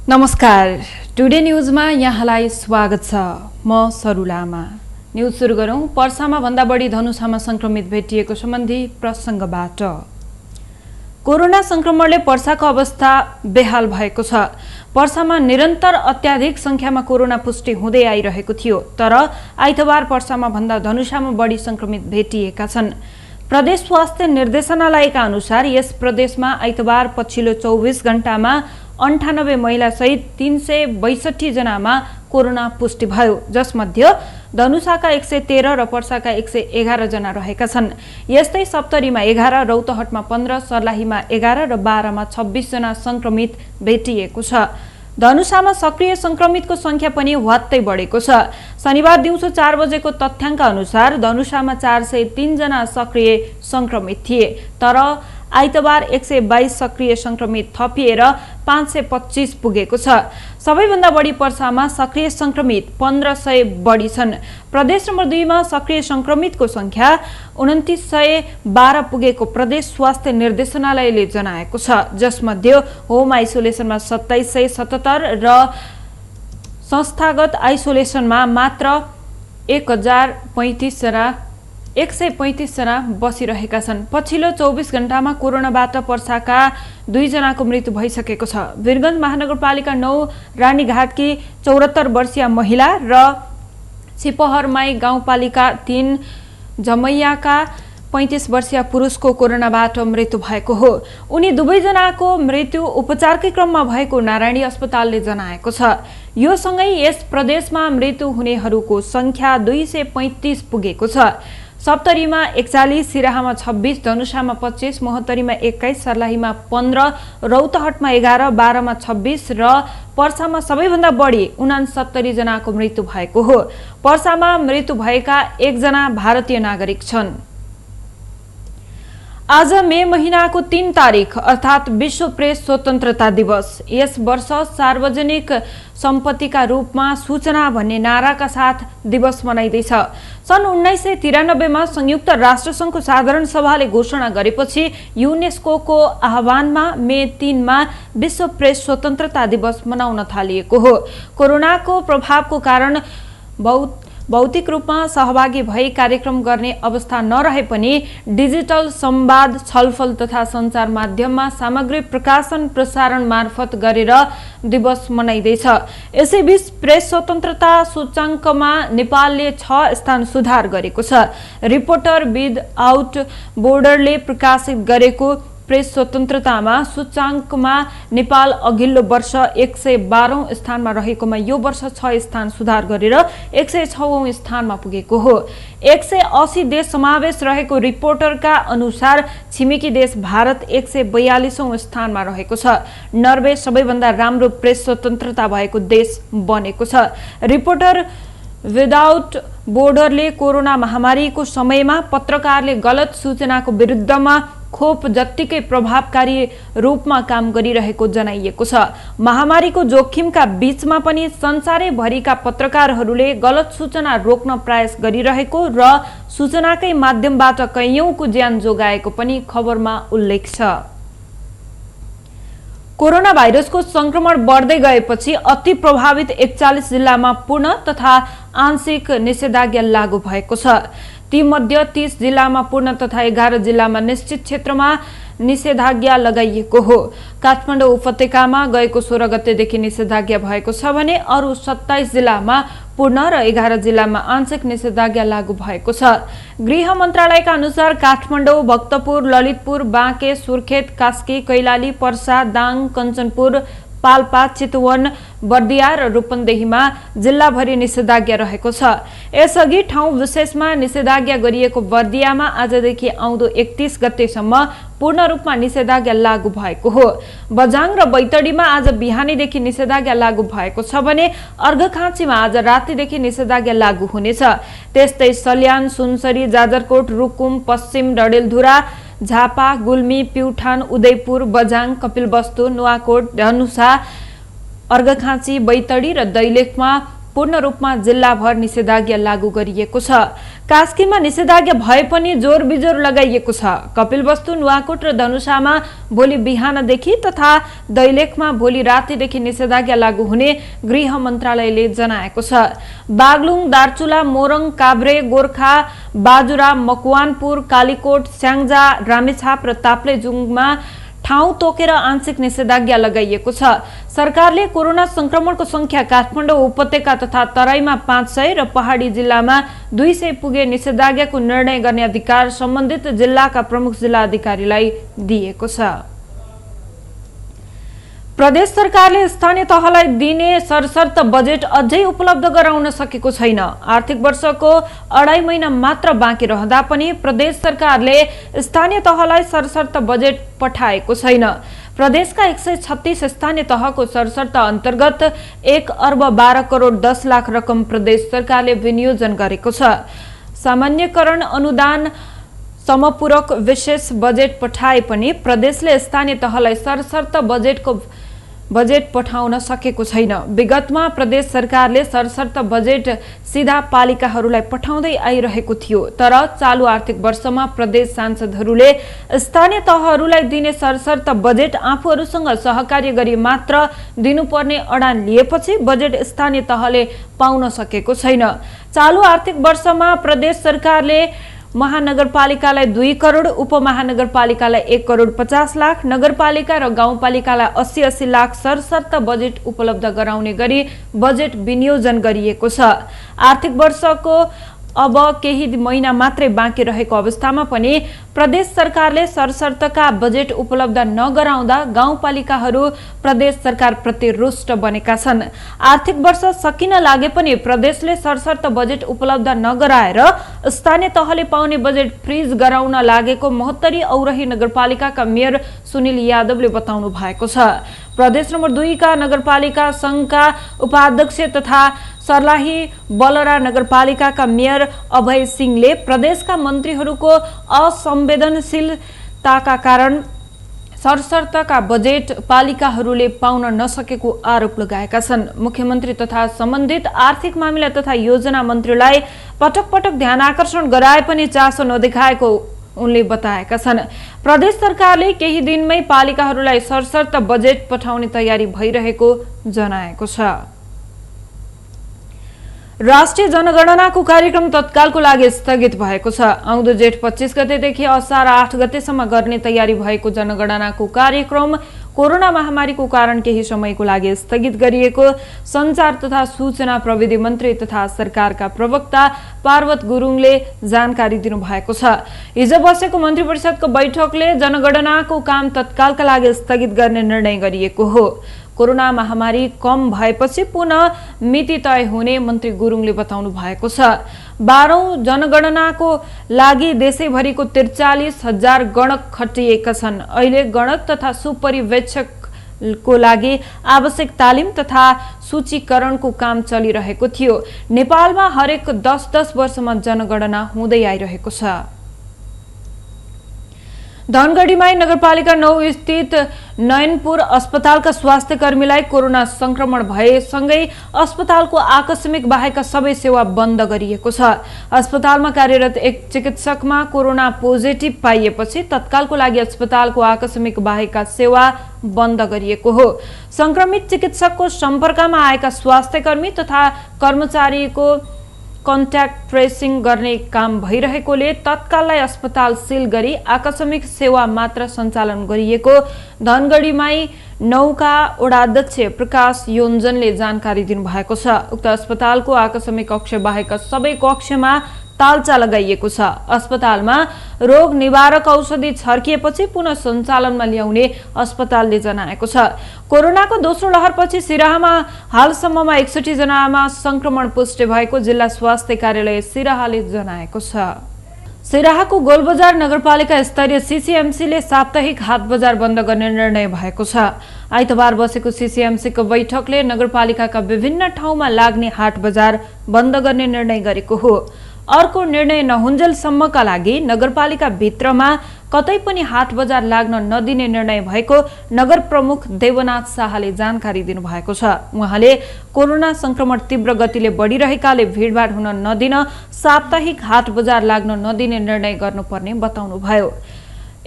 नमस्कार, टुडे न्यूजमा यहाँलाई स्वागत छ। म सरुलामा। न्यूज सुरु गरौं। पर्सामा भन्दा बढी धनुषामा संक्रमित भेटिएको सम्बन्धी प्रसंगबाट। कोरोना संक्रमणले पर्साको अवस्था बेहाल भएको छ। पर्सामा निरन्तर अत्याधिक संख्यामा कोरोना पुष्टि हुँदै आइरहेको थियो, तर आइतबार पर्सामा भन्दा धनुषामा बढी संक्रमित भेटिएका छन्। प्रदेश स्वास्थ्य निर्देशनालयका अनुसार यस प्रदेशमा आइतबार पछिल्लो 24 घण्टामा 98 महिला सहित 362 जनामा कोरोना पुष्टि भयो, जसमध्ये धनुषाका 113 र पर्साका 111 जना रहेका छन्। यस्तै सप्तरीमा 11, रौतहटमा 15, सर्लाहीमा 11 र बारामा 26 जना संक्रमित भेटिएको छ। धनुषामा सक्रिय संक्रमितको संख्या पनि हवात्तै बढेको छ। शनिबार दिउँसो 4 बजेको तथ्याङ्क अनुसार धनुषामा 403 जना सक्रिय संक्रमित थिए, तर आइतबार 122 सक्रिय संक्रमित थपिएर 525 पुगेको छ। सबैभन्दा बढी पर्सामा सक्रिय संक्रमित 1500 बढी छन्। प्रदेश नम्बर 2 मा सक्रिय संक्रमितको संख्या 2912 पुगेको प्रदेश स्वास्थ्य निर्देशनालयले जनाएको छ, जसमध्ये होम आइसोलेसनमा 2777 र संस्थागत आइसोलेसनमा मात्र 135 जना बसिरहेका छन्। पछिल्लो 24 घण्टामा कोरोनाबाट पर्साका 2 जनाको मृत्यु भइसकेको छ। वीरगञ्ज महानगरपालिका 9 रानीघाटकी 74 वर्षीय महिला र छिपहरमाई गाउँपालिका 3 जमैयाका 35 वर्षीय पुरुषको कोरोनाबाट मृत्यु भएको हो। उनी दुवैजनाको मृत्यु उपचारकै क्रममा भएको नारायणी अस्पतालले जनाएको छ। यो सँगै यस प्रदेशमा मृत्यु हुनेहरूको संख्या 235 पुगेको छ। सप्तरीमा 41, सिराहामा 26, धनुषामा 25, मोहत्तरीमा 21, सर्लाहीमा 15, रौतहटमा 11, बारामा 26 र पर्सामा सबैभन्दा बढी 69 जनाको मृत्यु भएको हो। पर्सामा मृत्यु भएका 1 जना भारतीय नागरिक छन्। आज मे महिनाको 3 तारिक अर्थात् विश्व प्रेस स्वतन्त्रता दिवस। यस वर्ष सार्वजनिक सम्पत्तिका रूपमा सूचना भन्ने नाराका साथ दिवस मनाइँदैछ। सन् 1993 मा संयुक्त राष्ट्रसङ्घको साधारण सभाले घोषणा गरेपछि युनेस्कोको आह्वानमा मे 3 मा विश्व प्रेस स्वतन्त्रता दिवस मनाउन थालिएको हो। कोरोनाको प्रभावको कारण भौतिक रूपमा सहभागी भई कार्यक्रम गर्ने अवस्था नरहे पनि डिजिटल संवाद, छलफल तथा सञ्चार माध्यममा सामग्री प्रकाशन प्रसारण मार्फत गरेर दिवस मनाइँदैछ। यसैबीच प्रेस स्वतन्त्रता सूचाङ्कमा नेपालले 6 स्थान सुधार गरेको छ। रिपोर्टर विदआउट बोर्डरले प्रकाशित गरेको प्रेस स्वतन्त्रतामा सूचाङ्कमा नेपाल अघिल्लो वर्ष 112औं स्थानमा रहेकोमा यो वर्ष 6 स्थान सुधार गरेर 106औं स्थानमा पुगेको हो। 180 देश समावेश रहेको रिपोर्टरका अनुसार छिमेकी देश भारत 142औं स्थानमा रहेको छ। नर्वे सबैभन्दा राम्रो प्रेस स्वतन्त्रता भएको देश बनेको छ। रिपोर्टर विदाउट बोर्डरले कोरोना महामारीको समयमा पत्रकारले गलत सूचनाको विरुद्धमा खोप जत्तिकै प्रभावकारी रूपमा काम गरिरहेको जनाइएको छ। महामारीको जोखिमका बीचमा पनि संसारैभरिका पत्रकारहरूले गलत सूचना रोक्न प्रयास गरिरहेको र सूचनाकै माध्यमबाट कैयौंको ज्यान जोगाएको पनि खबरमा उल्लेख छ। कोरोना भाइरसको संक्रमण बढ्दै गएपछि अति प्रभावित 41 जिल्लामा पूर्ण तथा आंशिक निषेधाज्ञा लागू भएको छ। तीमध्ये 30 जिल्लामा पूर्ण तथा 11 जिल्लामा निश्चित क्षेत्रमा निषेधाज्ञा लगाइएको हो। काठमाडौँ उपत्यकामा गएको 16 गतेदेखि निषेधाज्ञा भएको छ भने अरू 27 जिल्लामा पूर्ण र 11 जिल्लामा आंशिक निषेधाज्ञा लागू भएको छ। गृह मन्त्रालयका अनुसार काठमाडौँ, भक्तपुर, ललितपुर, बाँके, सुर्खेत, कास्की, कैलाली, पर्सा, दाङ, कञ्चनपुर, पाल्पा, चितवन, बर्दिया र रूपन्देहीमा जिल्लाभरि निषेधाज्ञा रहेको छ। यसअघि ठाउँ विशेषमा निषेधाज्ञा गरिएको बर्दियामा आजदेखि आउँदो 31 गतेसम्म पूर्ण रूपमा निषेधाज्ञा लागू भएको हो। बझाङ र बैतडीमा आज बिहानीदेखि निषेधाज्ञा लागू भएको छ भने अर्घखाँचीमा आज रातिदेखि निषेधाज्ञा लागू हुनेछ। त्यस्तै सल्यान, सुनसरी, जाजरकोट, रुकुम, पश्चिम डडेलधुरा, झापा, गुल्मी, प्युठान, उदयपुर, बझाङ, कपिलवस्तु, नुवाकोट, धनुषा, अर्घखाँची, बैतडी र दैलेखमा पूर्ण रूपमा जिल्लाभर निषेधाज्ञा लागू गरिएको छ। कास्कीमा निषेधाज्ञा भए पनि जोर बिजोर लगाइएको छ। कपिलवस्तु, नुवाकोट र धनुषामा भोलि बिहानदेखि तथा दैलेखमा भोलि रातिदेखि निषेधाज्ञा लागू हुने गृह मन्त्रालयले जनाएको छ। बागलुङ, दार्चुला, मोरङ, काभ्रे, गोर्खा, बाजुरा, मकवानपुर, कालीकोट, स्याङ्जा, रामेछाप र ताप्लेजुङमा ठाउँ तोकेर आंशिक निषेधाज्ञा लगाइएको छ। सरकारले कोरोना संक्रमणको संख्या काठमाडौँ उपत्यका तथा तराईमा 500 र पहाडी जिल्लामा 200 पुगे निषेधाज्ञाको निर्णय गर्ने अधिकार सम्बन्धित जिल्लाका प्रमुख जिल्ला अधिकारीलाई दिएको छ। प्रदेश सरकारले स्थानीय तहलाई दिने सरसर्त बजेट अझै उपलब्ध गराउन सकेको छैन। आर्थिक वर्षको 2.5 महिना मात्र बाँकी रहँदा पनि प्रदेश सरकारले स्थानीय तहलाई सरसर्त बजेट पठाएको छैन। प्रदेशका 136 स्थानीय तहको सरसर्त अन्तर्गत 1 अर्ब 12 करोड 10 लाख रकम प्रदेश सरकारले विनियोजन गरेको छ। सामान्यकरण अनुदान समपूरक विशेष बजेट पठाए पनि प्रदेशले स्थानीय तहलाई सरसर्त बजेट पठाउन सकेको छैन। विगतमा प्रदेश सरकारले सरसर्त बजेट सीधा पालिकाहरूलाई पठाउँदै आइरहेको थियो, तर चालु आर्थिक वर्षमा प्रदेश सांसदहरूले स्थानीय तहहरूलाई दिने सरसर्त बजेट आफूहरूसँग सहकार्य गरी मात्र दिनुपर्ने अडान लिएपछि बजेट स्थानीय तहले पाउन सकेको छैन। चालु आर्थिक वर्षमा प्रदेश सरकारले महानगरपालिकालाई 2 करोड, उपमहानगरपालिकालाई 1 करोड 50 लाख, नगरपालिका र गाउँपालिकालाई 80-80 लाख सरसर्त बजेट उपलब्ध गराउने गरी बजेट विनियोजन गरिएको छ। आर्थिक वर्षको अब केही महिना मात्रै बाँकी रहेको अवस्थामा पनि प्रदेश सरकारले सरसर्तका बजेट उपलब्ध नगराउँदा गाउँपालिकाहरू प्रदेश सरकार प्रति रुष्ट बनेका छन्। आर्थिक वर्ष सकिन लागे पनि प्रदेशले सरसर्त बजेट उपलब्ध नगराएर स्थानीय तहले पाउने बजेट फ्रिज गराउन लागेको महोत्तरी औरही नगरपालिकाका मेयर सुनिल यादवले बताउनु भएको छ। प्रदेश नम्बर 2 का नगरपालिका संघका उपाध्यक्ष तथा सर्लाही बलरा नगरपालिकाका मेयर अभय सिंहले प्रदेशका मन्त्रीहरूको असंवेदनशीलताका कारण सरसर्तका बजेट पालिकाहरूले पाउन नसकेको आरोप लगाएका छन्। मुख्यमन्त्री तथा सम्बन्धित आर्थिक मामिला तथा योजना मन्त्रीलाई पटक पटक ध्यान आकर्षण गराए पनि चासो नदेखाएको उनले बताएका छन्। प्रदेश सरकारले केही दिनमै पालिकाहरूलाई सरसर्त बजेट पठाउने तयारी भइरहेको जनाएको छ। राष्ट्रिय जनगणनाको कार्यक्रम तत्कालको लागि स्थगित भएको छ। आउँदो जेठ 25 गतेदेखि असार 8 गतेसम्म गर्ने तयारी भएको जनगणनाको कार्यक्रम कोरोना महामारीको कारण केही समयको लागि स्थगित गरिएको सञ्चार तथा सूचना प्रविधि मन्त्री तथा सरकारका प्रवक्ता पार्वत गुरुङले जानकारी दिनुभएको छ। हिजो बसेको मन्त्री परिषदको बैठकले जनगणनाको काम तत्कालका लागि स्थगित गर्ने निर्णय गरिएको हो। कोरोना महामारी कम भएपछि पुनः मिति तय हुने मन्त्री गुरुङले बताउनु भएको छ। 12औं जनगणनाको लागि देशैभरिको 43,000 गणक खटिएका छन्। अहिले गणक तथा सुपरिवेक्षकको लागि आवश्यक तालिम तथा सूचीकरणको काम चलिरहेको थियो। नेपालमा हरेक 10-10 वर्षमा जनगणना हुँदै आइरहेको छ। धनगढीमाई नगरपालिका 9 स्थित नयनपुर अस्पतालका स्वास्थ्य कर्मीलाई कोरोना संक्रमण भएसँगै अस्पतालको आकस्मिक बाहेक सबै सेवा बन्द गरिएको छ। अस्पतालमा कार्यरत एक चिकित्सकमा कोरोना पोजिटिभ पाइएपछि तत्कालको लागि अस्पतालको आकस्मिक बाहेक सेवा बन्द गरिएको हो। संक्रमित चिकित्सकको सम्पर्कमा आएका स्वास्थ्य कर्मी तथा कर्मचारीको कन्ट्याक्ट ट्रेसिङ गर्ने काम भइरहेकोले तत्काललाई अस्पताल सील गरी आकस्मिक सेवा मात्र सञ्चालन गरिएको धनगढीमाई 9 का वडाध्यक्ष प्रकाश योन्जनले जानकारी दिनुभएको छ। उक्त अस्पतालको आकस्मिक कक्ष बाहेक सबै कक्षमा तालचा लगाइएको छ। अस्पतालमा रोग निवारक औषधि छर्किएपछि पुनः सञ्चालनमा ल्याउने अस्पतालले जनाएको छ। कोरोनाको दोस्रो लहरपछि सिराहामा हालसम्ममा 61 जनामा संक्रमण पुष्टि भएको जिल्ला स्वास्थ्य कार्यालय सिराहाले जनाएको छ। सिराहाको गोलबजार नगरपालिका स्तरीय सीसीएमसीले साप्ताहिक हाट बजार बन्द गर्ने निर्णय भएको छ। आइतबार बसेको सीसीएमसीको बैठकले नगरपालिकाका विभिन्न ठाउँमा लाग्ने हाट बजार बन्द गर्ने निर्णय गरेको हो। अर्को निर्णय नहुन्जेलसम्मका लागि नगरपालिका भित्रमा कतै पनि हाट बजार लाग्न नदिने निर्णय भएको नगर प्रमुख देवनाथ शाहले जानकारी दिनुभएको छ। उहाँले कोरोना संक्रमण तीव्र गतिले बढिरहेकाले भिडभाड हुन नदिन साप्ताहिक हाट बजार लाग्न नदिने निर्णय गर्नुपर्ने बताउनुभयो।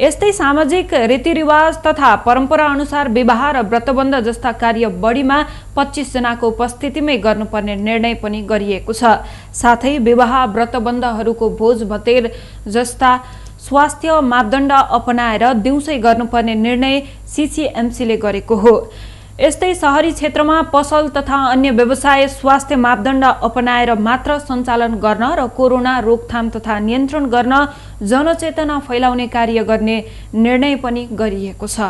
यस्तै सामाजिक रीतिरिवाज तथा परम्परा अनुसार विवाह र व्रतबन्ध जस्ता कार्य बढीमा 25 जनाको उपस्थितिमै गर्नुपर्ने निर्णय पनि गरिएको छ। साथै विवाह व्रतबन्धहरूको भोज भतेर जस्ता स्वास्थ्य मापदण्ड अपनाएर दिउँसै गर्नुपर्ने निर्णय सीसीएमसीले गरेको हो। यस्तै शहरी क्षेत्रमा पसल तथा अन्य व्यवसाय स्वास्थ्य मापदण्ड अपनाएर मात्र सञ्चालन गर्न र कोरोना रोकथाम तथा नियन्त्रण गर्न जनचेतना फैलाउने कार्य गर्ने निर्णय पनि गरिएको छ।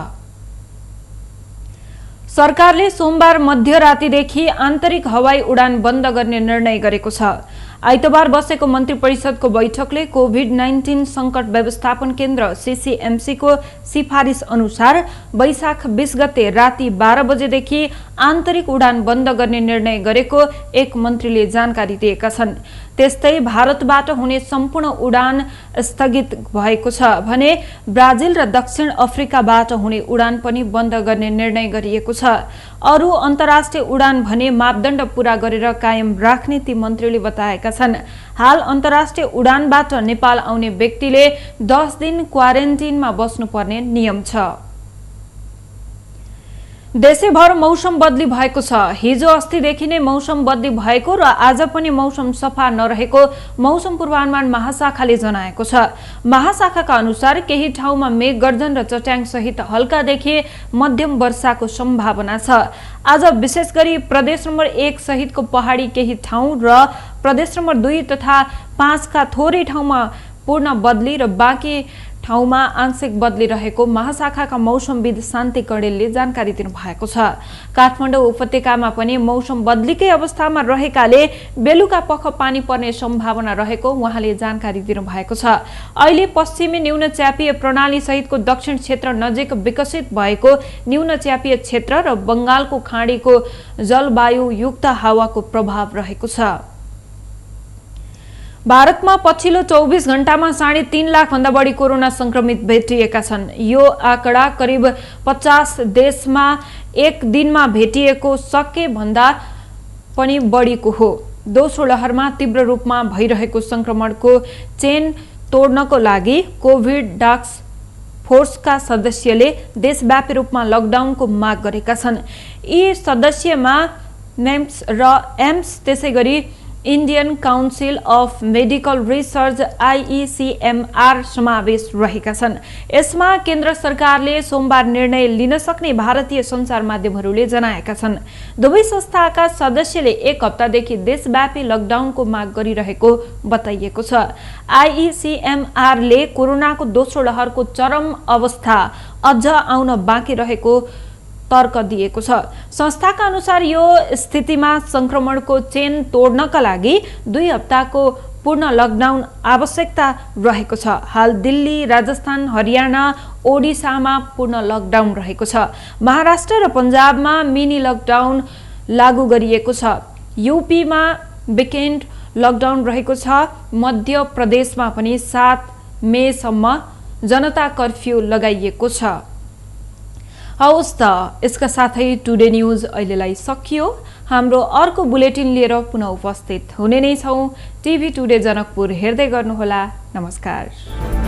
सरकारले सोमबार मध्यरातिदेखि आन्तरिक हवाई उडान बन्द गर्ने निर्णय गरेको छ। आइतबार बसेको मन्त्री परिषदको बैठकले कोभिड-19 संकट व्यवस्थापन केन्द्र सीसीएमसीको सिफारिस अनुसार वैशाख 20 गते राति 12 बजेदेखि आन्तरिक उडान बन्द गर्ने निर्णय गरेको एक मन्त्रीले जानकारी दिएका छन्। त्यस्तै भारतबाट हुने सम्पूर्ण उडान स्थगित भएको छ भने ब्राजिल र दक्षिण अफ्रिकाबाट हुने उडान पनि बन्द गर्ने निर्णय गरिएको छ। अरू अन्तर्राष्ट्रिय उडान भने मापदण्ड पूरा गरेर कायम राख्ने ती मन्त्रीले बताएका छन्। हाल अन्तर्राष्ट्रिय उडानबाट नेपाल आउने व्यक्तिले 10 दिन क्वारेन्टिनमा बस्नुपर्ने नियम छ। देशैभर मौसम बदली भएको छ। हिजो अस्तिदेखि नै मौसम बदली भएको र आज पनि मौसम सफा नरहेको मौसम पूर्वानुमान महाशाखाले जनाएको छ। महाशाखाका अनुसार केही ठाउँमा मेघ गर्जन र चट्याङ सहित हल्कादेखि मध्यम वर्षाको सम्भावना छ। आज विशेष गरी प्रदेश नम्बर 1 सहितको पहाडी केही ठाउँ र प्रदेश नम्बर 2 तथा 5 का थोरै ठाउँमा पूर्ण बदली र बाँकी ठाउँमा आंशिक बदली रहेको महाशाखाका मौसमविद शान्ति कडेलले जानकारी दिनुभएको छ। काठमाडौँ उपत्यकामा पनि मौसम बदलीकै अवस्थामा रहेकाले बेलुका पख पानी पर्ने सम्भावना रहेको उहाँले जानकारी दिनुभएको छ। अहिले पश्चिमी न्यूनचापीय प्रणाली सहितको दक्षिण क्षेत्र नजिक विकसित भएको न्यूनचापीय क्षेत्र र बंगालको खाडीको जलवायु युक्त हावाको प्रभाव रहेको छ। भारतमा पछिल्लो 24 घण्टामा 3.5 लाख भन्दा बढी कोरोना संक्रमित भेटिएका छन्। यो आँकडा करिब 50 देशमा एक दिनमा भेटिएको सके भन्दा पनि बढीको हो। दोस्रो लहरमा तीव्र रूपमा भइरहेको संक्रमणको चेन तोड्नको लागि कोभिड टास्क फोर्सका सदस्यले देशव्यापी रूपमा लकडाउनको माग गरेका छन्। यी सदस्यमा नेम्स र एम्स त्यसैगरी Indian council of medical research IECMR समावेश रहेका छन्। यसमा केन्द्र सरकारले सोमबार निर्णय लिन सक्ने भारतीय सञ्चार माध्यमहरूले जनाएका छन्। दुवै संस्थाका सदस्यले एक हप्तादेखि देशव्यापी लकडाउनको माग गरिरहेको बताइएको छ। IECMR ले कोरोनाको दोस्रो लहरको चरम अवस्था अझ आउन बाँकी रहेको तर्क दिएको छ। संस्थाका अनुसार यो स्थितिमा संक्रमणको चेन तोड्नका लागि 2 हप्ताको पूर्ण लकडाउन आवश्यकता रहेको छ। हाल दिल्ली, राजस्थान, हरियाणा, ओडिसामा पूर्ण लकडाउन रहेको छ। महाराष्ट्र र पञ्जाबमा मिनी लकडाउन लागू गरिएको छ। यूपीमा विकेन्ड लकडाउन रहेको छ। मध्य प्रदेशमा पनि 7 मेसम्म जनता कर्फ्यू लगाइएको छ। हवस् त, यसका साथै टुडे न्यूज अहिलेलाई सकियो। हाम्रो अर्को बुलेटिन लिएर पुनः उपस्थित हुने नै छौं। टिभी टुडे जनकपुर हेर्दै गर्नुहोला। नमस्कार।